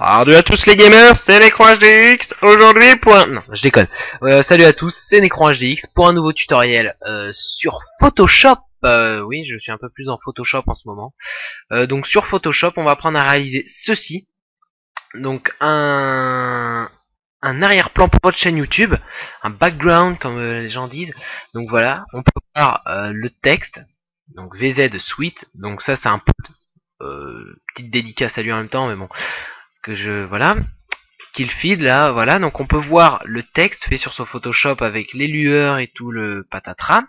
Salut à tous les gamers, c'est Necron HDX, aujourd'hui pour un... Non, je déconne. Salut à tous, c'est Necron HDX pour un nouveau tutoriel sur Photoshop. Oui, je suis un peu plus en Photoshop en ce moment. Donc sur Photoshop, on va apprendre à réaliser ceci. Donc un arrière-plan pour votre chaîne YouTube, un background comme les gens disent. Donc voilà, on peut voir le texte, donc VZ Suite. Donc ça c'est un petite dédicace à lui en même temps, mais bon, que je voilà, qu'il feed là, voilà. Donc on peut voir le texte fait sur son Photoshop avec les lueurs et tout le patatras.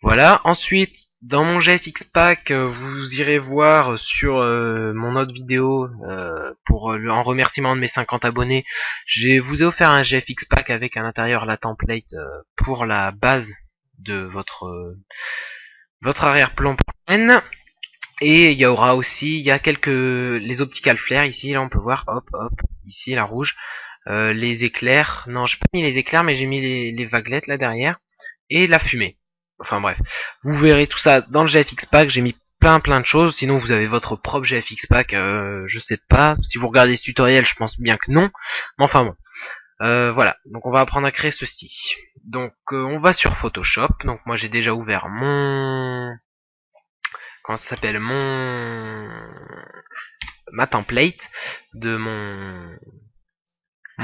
Voilà. Ensuite, dans mon GFX Pack, vous irez voir sur mon autre vidéo en remerciement de mes 50 abonnés. Je vous ai offert un GFX Pack avec à l'intérieur la template pour la base de votre arrière-plan pour scène. Et il y aura aussi, il y a les optical flares ici, là on peut voir, hop, hop, ici la rouge, les éclairs, non j'ai pas mis les éclairs mais j'ai mis les vaguelettes là derrière, et la fumée. Enfin bref, vous verrez tout ça dans le GFX Pack, j'ai mis plein de choses, sinon vous avez votre propre GFX Pack, je sais pas, si vous regardez ce tutoriel je pense bien que non, mais enfin bon. Voilà, donc on va apprendre à créer ceci. Donc on va sur Photoshop, donc moi j'ai déjà ouvert comment ça s'appelle, ma template de mon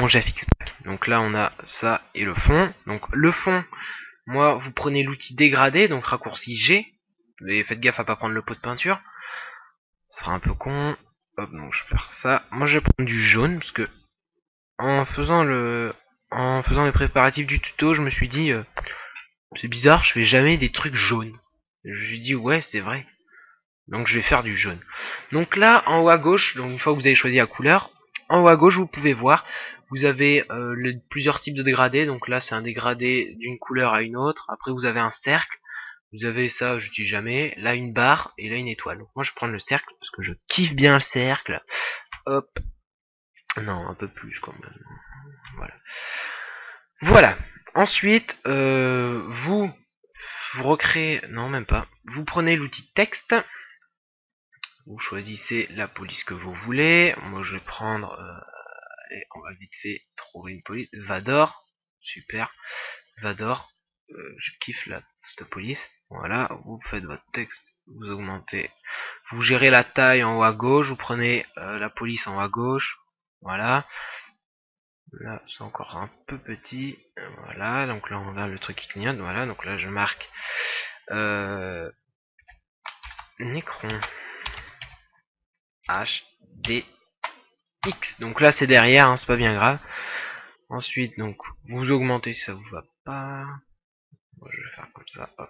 GFX Pack. Donc là on a ça et le fond. Donc le fond, moi vous prenez l'outil dégradé, donc raccourci G, mais faites gaffe à pas prendre le pot de peinture, ce sera un peu con. Hop, donc je vais faire ça. Moi je vais prendre du jaune parce que en faisant les préparatifs du tuto, je me suis dit c'est bizarre, je fais jamais des trucs jaunes. Je me suis dit ouais c'est vrai. Donc je vais faire du jaune. Donc là, en haut à gauche, donc une fois que vous avez choisi la couleur, en haut à gauche, vous pouvez voir, vous avez plusieurs types de dégradés. Donc là, c'est un dégradé d'une couleur à une autre. Après, vous avez un cercle. Vous avez ça, je dis jamais. Là, une barre et là, une étoile. Donc moi, je prends le cercle parce que je kiffe bien le cercle. Hop. Non, un peu plus quand même. Voilà. Voilà. Ensuite, vous recréez... Non, même pas. Vous prenez l'outil texte. Vous choisissez la police que vous voulez. Moi je vais prendre, allez, on va vite fait trouver une police. Vador, super. Vador, je kiffe cette police. Voilà, vous faites votre texte, vous augmentez. Vous gérez la taille en haut à gauche, vous prenez la police en haut à gauche. Voilà. Là c'est encore un peu petit. Voilà, donc là on a le truc qui clignote. Voilà, donc là je marque Necron HDX. Donc là c'est derrière, hein, c'est pas bien grave. Ensuite, donc vous augmentez si ça vous va pas. Moi, je vais faire comme ça. Hop.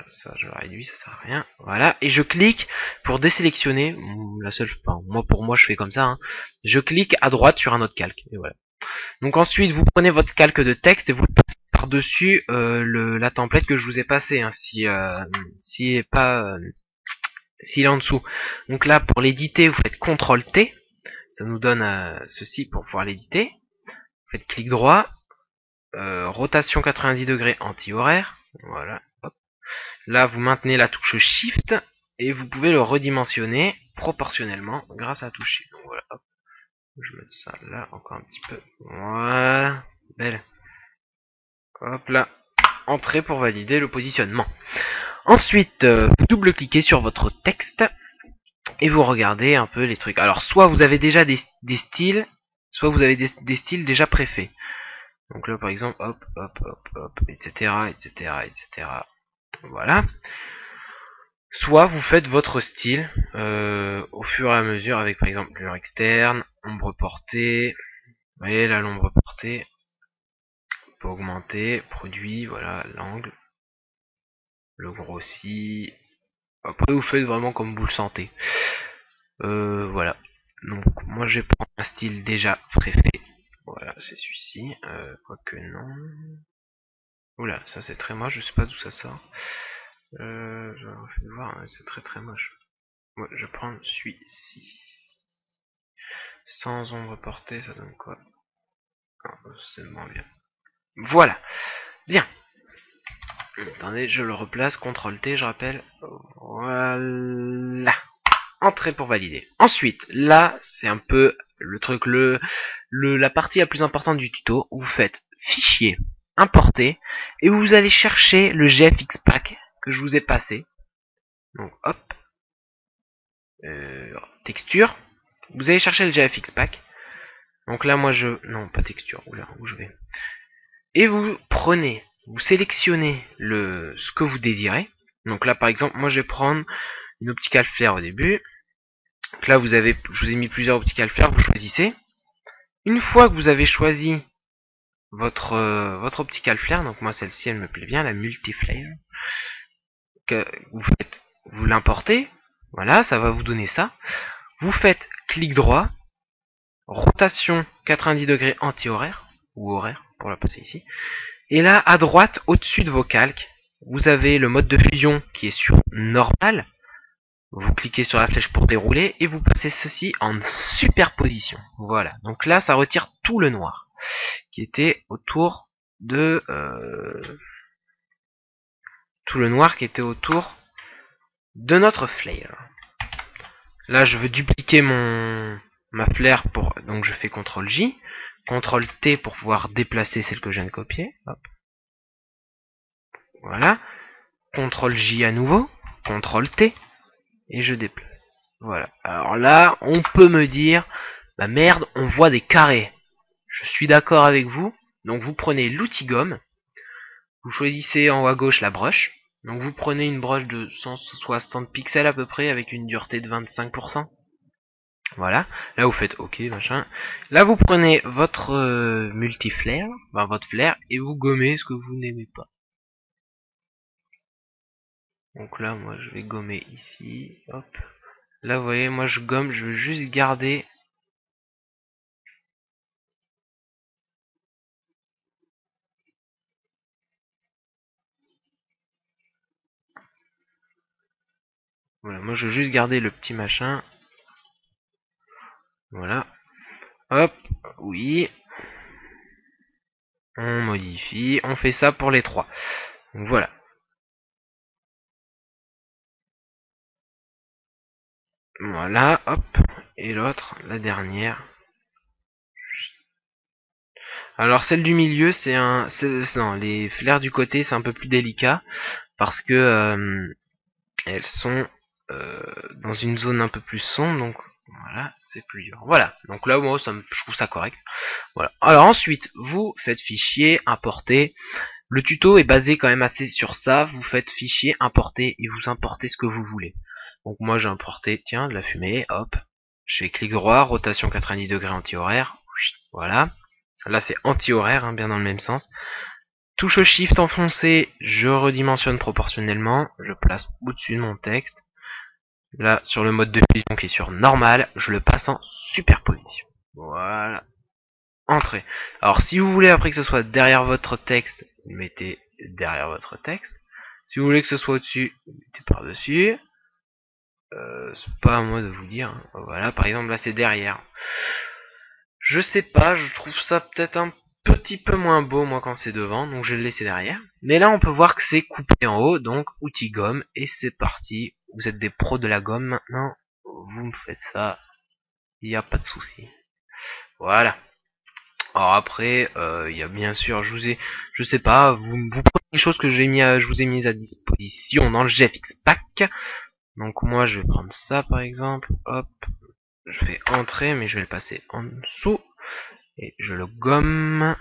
Ça je réduis, ça sert à rien. Voilà. Et je clique pour désélectionner. La seule, enfin, pour moi je fais comme ça. Hein. Je clique à droite sur un autre calque. Et voilà. Donc ensuite vous prenez votre calque de texte et vous le passez par dessus la template que je vous ai passée. Hein, s'il est en dessous. Donc là pour l'éditer vous faites CTRL T. Ça nous donne ceci pour pouvoir l'éditer. Vous faites clic droit, rotation 90 degrés anti-horaire, voilà. Hop. Là vous maintenez la touche Shift et vous pouvez le redimensionner proportionnellement grâce à la touche Shift. Donc voilà, hop. Je vais mettre ça là encore un petit peu. Voilà, belle. Hop là, entrée pour valider le positionnement. Ensuite, vous double-cliquez sur votre texte et vous regardez un peu les trucs. Alors soit vous avez déjà des styles, soit vous avez des styles déjà préfaits. Donc là par exemple, hop, hop, hop, hop, etc., etc., etc. Voilà. Soit vous faites votre style au fur et à mesure avec par exemple lueur externe, ombre portée. Vous voyez là l'ombre portée. On peut augmenter, produit, voilà, l'angle. Le grossit. Après vous faites vraiment comme vous le sentez. Voilà. Donc moi je vais prendre un style déjà préfet. Voilà, c'est celui-ci. Quoique non. Oula, ça c'est très moche, je sais pas d'où ça sort. Je vais voir, c'est très moche. Moi, je prends celui-ci. Sans ombre portée, ça donne quoi? C'est moins bien. Voilà. Bien. Attendez, je le replace. CTRL T, je rappelle. Voilà. Entrée pour valider. Ensuite, là, c'est un peu le truc, la partie la plus importante du tuto. Vous faites fichier, importer, et vous allez chercher le GFX pack que je vous ai passé. Donc hop, texture. Vous allez chercher le GFX pack. Donc là moi non pas texture. Oula, où je vais. Et vous prenez, vous sélectionnez ce que vous désirez. Donc là par exemple moi je vais prendre une optical flare au début. Donc là je vous ai mis plusieurs optical flare, vous choisissez. Une fois que vous avez choisi votre optical flare, donc moi celle-ci elle me plaît bien, la multiflare, que vous l'importez, voilà, ça va vous donner ça. Vous faites clic droit, rotation 90 degrés anti-horaire, ou horaire pour la passer ici. Et là à droite, au-dessus de vos calques, vous avez le mode de fusion qui est sur normal. Vous cliquez sur la flèche pour dérouler et vous passez ceci en superposition. Voilà, donc là ça retire tout le noir qui était autour de notre flare. Là je veux dupliquer ma flare donc je fais CTRL J, CTRL T pour pouvoir déplacer celle que je viens de copier. Hop. Voilà, CTRL J à nouveau, CTRL T et je déplace. Voilà. Alors là, on peut me dire, bah merde, on voit des carrés. Je suis d'accord avec vous. Donc vous prenez l'outil gomme, vous choisissez en haut à gauche la brush. Donc vous prenez une brush de 160 pixels à peu près avec une dureté de 25%. Voilà. Là vous faites OK, machin. Là vous prenez votre multiflare, enfin votre flare, et vous gommez ce que vous n'aimez pas. Donc là moi je vais gommer ici. Hop. Là vous voyez, moi je gomme, je veux juste garder. Voilà, moi je veux juste garder le petit machin. Voilà. Hop, oui. On modifie, on fait ça pour les trois. Donc voilà. Voilà, hop. Et l'autre, la dernière. Alors celle du milieu, non, les flares du côté, c'est un peu plus délicat parce que elles sont dans une zone un peu plus sombre, donc voilà, c'est plus dur. Voilà, donc là moi je trouve ça correct. Voilà. Alors ensuite, vous faites fichier, importer. Le tuto est basé quand même assez sur ça. Vous faites fichier, importer et vous importez ce que vous voulez. Donc moi j'ai importé, tiens, de la fumée, hop. Je fais clic droit, rotation 90 degrés anti-horaire. Voilà. Là c'est anti-horaire, hein, bien dans le même sens. Touche Shift enfoncé, je redimensionne proportionnellement. Je place au-dessus de mon texte. Là, sur le mode de fusion qui est sur normal, je le passe en superposition. Voilà. Entrée. Alors si vous voulez après que ce soit derrière votre texte, vous mettez derrière votre texte. Si vous voulez que ce soit au-dessus, vous mettez par-dessus. C'est pas à moi de vous dire. Voilà, par exemple là c'est derrière. Je sais pas, je trouve ça peut-être un petit peu moins beau moi quand c'est devant, donc je vais le laisser derrière. Mais là on peut voir que c'est coupé en haut, donc outil gomme, et c'est parti. Vous êtes des pros de la gomme maintenant, vous me faites ça, il n'y a pas de souci. Voilà. Alors après, il y a bien sûr, je sais pas, vous prenez les choses que je vous ai mises à disposition dans le GFX pack. Donc moi je vais prendre ça par exemple, hop, je fais entrer, mais je vais le passer en dessous. Et je le gomme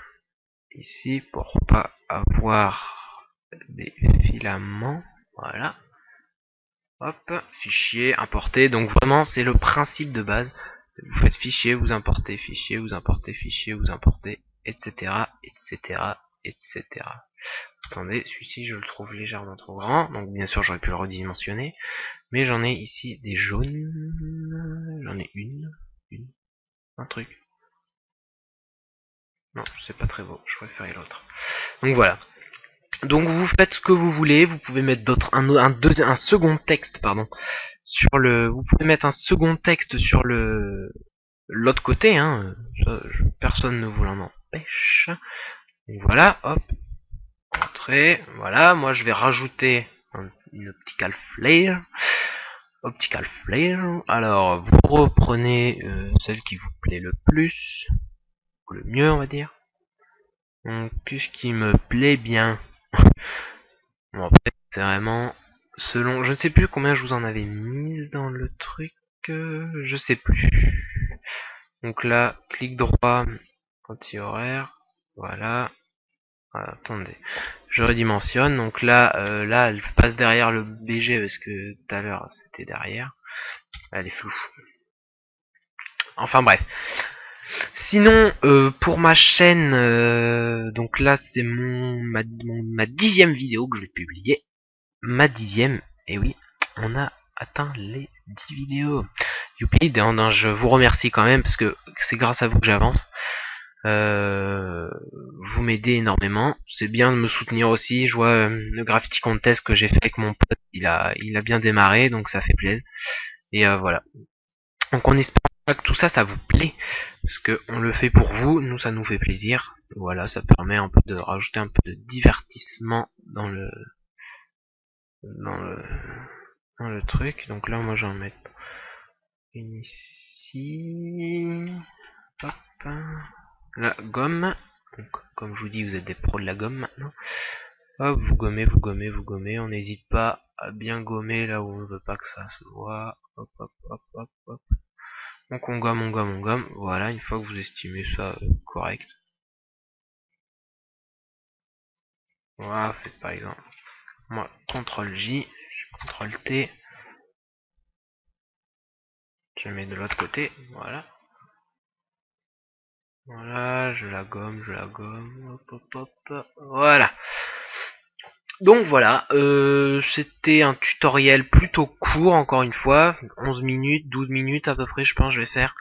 ici pour pas avoir des filaments. Voilà. Hop, fichier, importer. Donc vraiment, c'est le principe de base. Vous faites fichier, vous importez, fichier, vous importez, fichier, vous importez, etc., etc., etc. Attendez, celui-ci, je le trouve légèrement trop grand. Donc bien sûr, j'aurais pu le redimensionner. Mais j'en ai ici des jaunes. J'en ai un truc. Non, c'est pas très beau, je préférais l'autre. Donc voilà. Donc vous faites ce que vous voulez, vous pouvez mettre un second texte, pardon, vous pouvez mettre un second texte sur l'autre côté, hein. Personne ne vous l'en empêche. Donc voilà, hop, entrée, voilà. Moi je vais rajouter une optical flare. Optical Flare. Alors, vous reprenez celle qui vous plaît le plus, ou le mieux, on va dire. Donc, qu'est-ce qui me plaît bien? Bon, après, c'est vraiment selon... Je ne sais plus combien je vous en avais mis dans le truc. Je sais plus. Donc là, clic droit, anti-horaire. Voilà. Voilà, attendez. Je redimensionne. Donc là, là, elle passe derrière le BG parce que tout à l'heure, c'était derrière. Elle est floue. Enfin bref. Sinon, pour ma chaîne, donc là, c'est ma 10e vidéo que je vais publier. Ma 10e, et oui, on a atteint les 10 vidéos. Youpi, je vous remercie quand même parce que c'est grâce à vous que j'avance. Vous m'aidez énormément. C'est bien de me soutenir aussi. Je vois le graffiti contest que j'ai fait avec mon pote, il a bien démarré, donc ça fait plaisir. Et voilà. Donc on espère que tout ça, ça vous plaît, parce que on le fait pour vous, nous ça nous fait plaisir. Voilà, ça permet un peu de rajouter un peu de divertissement dans le truc. Donc là, moi, j'en mets une ici. Hop. La gomme. Donc, comme je vous dis, vous êtes des pros de la gomme maintenant. Hop, vous gommez, vous gommez, vous gommez. On n'hésite pas à bien gommer là où on ne veut pas que ça se voit. Hop, hop, hop, hop, hop. Donc on gomme, on gomme, on gomme. Voilà, une fois que vous estimez ça correct. Voilà, faites par exemple. Moi, CTRL J, CTRL T. Je mets de l'autre côté, voilà. Voilà, je la gomme, hop, hop, hop, voilà. Donc voilà, c'était un tutoriel plutôt court, encore une fois, 11 minutes, 12 minutes à peu près, je pense, je vais faire.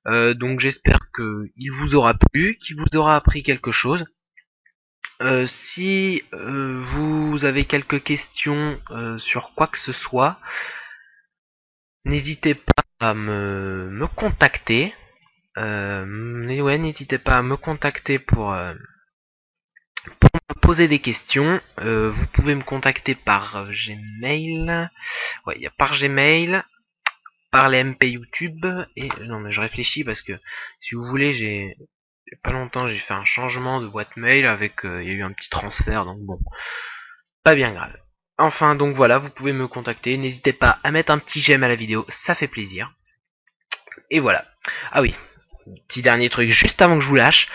Donc j'espère qu'il vous aura plu, qu'il vous aura appris quelque chose. Si vous avez quelques questions sur quoi que ce soit, n'hésitez pas à me contacter. Ouais, n'hésitez pas à me contacter pour me poser des questions. Vous pouvez me contacter par Gmail. Ouais, il y a par Gmail, par les MP YouTube. Et non, mais je réfléchis parce que si vous voulez, j'ai pas longtemps, j'ai fait un changement de boîte mail avec, il y a eu un petit transfert, donc bon, pas bien grave. Enfin, donc voilà, vous pouvez me contacter. N'hésitez pas à mettre un petit j'aime à la vidéo, ça fait plaisir. Et voilà. Ah oui, petit dernier truc juste avant que je vous lâche.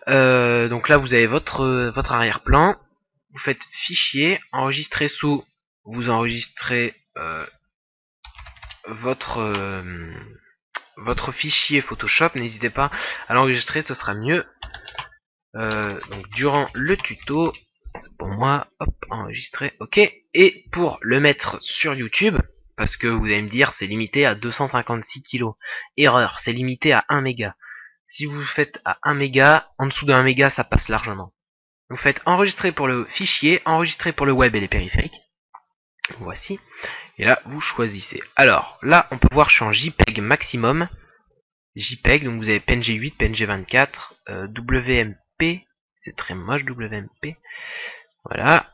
Donc là, vous avez votre arrière-plan. Vous faites fichier, enregistrer sous. Vous enregistrez votre fichier Photoshop. N'hésitez pas à l'enregistrer, ce sera mieux. Donc durant le tuto, pour moi, hop, enregistrer, ok. Et pour le mettre sur YouTube, parce que vous allez me dire, c'est limité à 256 kilos. Erreur, c'est limité à 1 méga. Si vous faites à 1 méga, en dessous de 1 méga, ça passe largement. Vous faites enregistrer pour le fichier, enregistrer pour le web et les périphériques. Voici. Et là, vous choisissez. Alors, là, on peut voir, je suis en JPEG maximum. JPEG, donc vous avez PNG8, PNG24, WMP. C'est très moche, WMP. Voilà.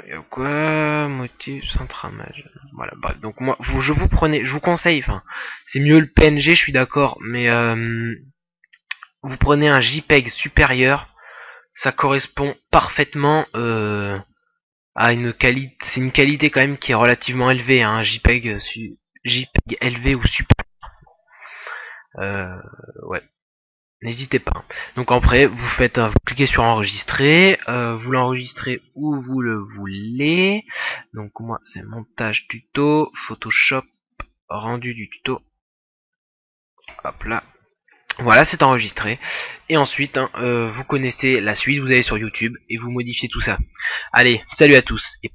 Il y a quoi? Motif, centramage. Voilà, bref. Donc moi, je vous conseille, enfin, c'est mieux le PNG, je suis d'accord, mais vous prenez un JPEG supérieur, ça correspond parfaitement à une qualité, c'est une qualité quand même qui est relativement élevée, hein, un JPEG élevé ou supérieur. Ouais. N'hésitez pas. Donc après, vous cliquez sur enregistrer, vous l'enregistrez où vous le voulez. Donc moi, c'est montage tuto, Photoshop, rendu du tuto. Hop là. Voilà, c'est enregistré. Et ensuite, vous connaissez la suite, vous allez sur YouTube et vous modifiez tout ça. Allez, salut à tous et